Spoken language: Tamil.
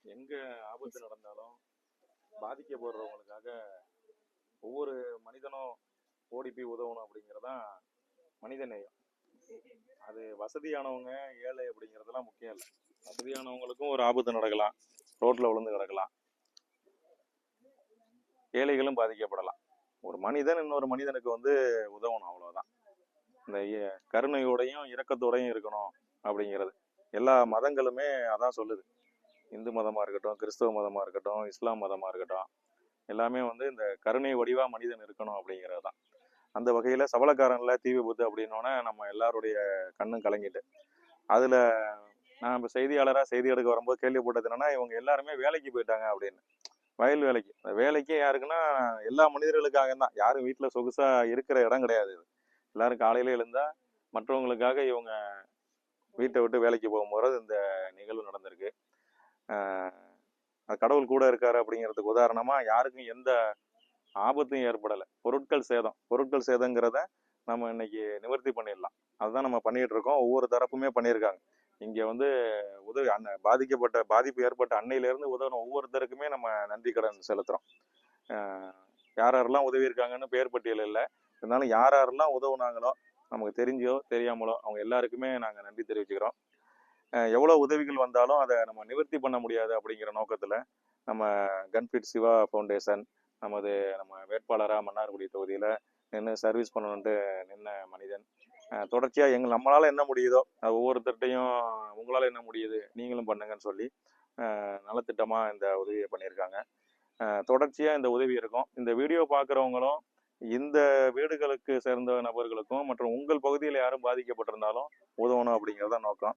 எங்க ஆபத்து நடந்தாலும் பாதிக்கப்படுறவங்களுக்காக ஒவ்வொரு மனிதனும் ஓடி போய் உதவணும் அப்படிங்கிறதான் மனித நேயம். அது வசதியானவங்க ஏழை அப்படிங்கிறதுலாம் முக்கியம் இல்லை. வசதியானவங்களுக்கும் ஒரு ஆபத்து நடக்கலாம், ரோட்ல விழுந்து கிடக்கலாம், ஏழைகளும் பாதிக்கப்படலாம். ஒரு மனிதன் இன்னொரு மனிதனுக்கு உதவணும், அவ்வளவுதான். இந்த கருணையோடையும் இரக்கத்தோடையும் இருக்கணும் அப்படிங்கிறது எல்லா மதங்களுமே அதான் சொல்லுது. இந்து மதமா இருக்கட்டும், கிறிஸ்தவ மதமா இருக்கட்டும், இஸ்லாம் மதமா இருக்கட்டும், எல்லாமே இந்த கருணை வடிவா மனிதன் இருக்கணும் அப்படிங்கிறது தான். அந்த வகையில சபலக்காரன்ல தீ விபத்து அப்படின்னோடனே நம்ம எல்லாருடைய கண்ணும் கலங்கிட்டு, அதுல நான் இப்போ செய்தியாளராக செய்தி எடுக்க வரும்போது கேள்விப்பட்டது என்னன்னா, இவங்க எல்லாருமே வேலைக்கு போயிட்டாங்க அப்படின்னு. வயல் வேலைக்கு. வேலைக்கே யாருக்குன்னா எல்லா மனிதர்களுக்காக தான். யாரும் வீட்டில் சொகுசா இருக்கிற இடம் கிடையாது. எல்லாரும் காலையில எழுந்தா மற்றவங்களுக்காக இவங்க வீட்டை விட்டு வேலைக்கு போகும்போது இந்த நிகழ்வு நடந்திருக்கு. கடவுள் கூட இருக்காரு அப்படிங்கிறதுக்கு உதாரணமா யாருக்கும் எந்த ஆபத்தும் ஏற்படலை. பொருட்கள் சேதங்கிறத நம்ம இன்னைக்கு நிவர்த்தி பண்ணிடலாம். அதுதான் நம்ம பண்ணிட்டு இருக்கோம். ஒவ்வொரு தரப்புமே பண்ணியிருக்காங்க. இங்க உதவி பாதிப்பு ஏற்பட்ட அன்னையிலேருந்து உதவின ஒவ்வொருத்தருக்குமே நம்ம நன்றி கடன் செலுத்துறோம். யாரெல்லாம் உதவி இருக்காங்கன்னு பேர் பட்டியல் இல்லை, இருந்தாலும் யாரெல்லாம் உதவுனாங்களோ நமக்கு தெரிஞ்சோ தெரியாமலோ அவங்க எல்லாருக்குமே நாங்கள் நன்றி தெரிவிச்சுக்கிறோம். எவ்வளோ உதவிகள் வந்தாலும் அதை நம்ம நிவர்த்தி பண்ண முடியாது அப்படிங்கிற நோக்கத்தில் நம்ம கன்ஃபிட் சிவா ஃபவுண்டேஷன் நம்ம வேட்பாளராக மன்னார்குடி தொகுதியில் நின்று சர்வீஸ் பண்ணணுன்ட்டு நின்ன மனிதன். தொடர்ச்சியாக நம்மளால் என்ன முடியுதோ அது ஒவ்வொருத்தர்கிட்டையும் உங்களால் என்ன முடியுது நீங்களும் பண்ணுங்கன்னு சொல்லி நலத்திட்டமாக இந்த உதவியை பண்ணியிருக்காங்க. தொடர்ச்சியாக இந்த உதவி இருக்கும். இந்த வீடியோ பார்க்குறவங்களும் இந்த வீடுகளுக்கு சேர்ந்த நபர்களுக்கும் மற்றும் உங்கள் பகுதியில் யாரும் பாதிக்கப்பட்டிருந்தாலும் உதவணும் அப்படிங்கிறத நோக்கம்.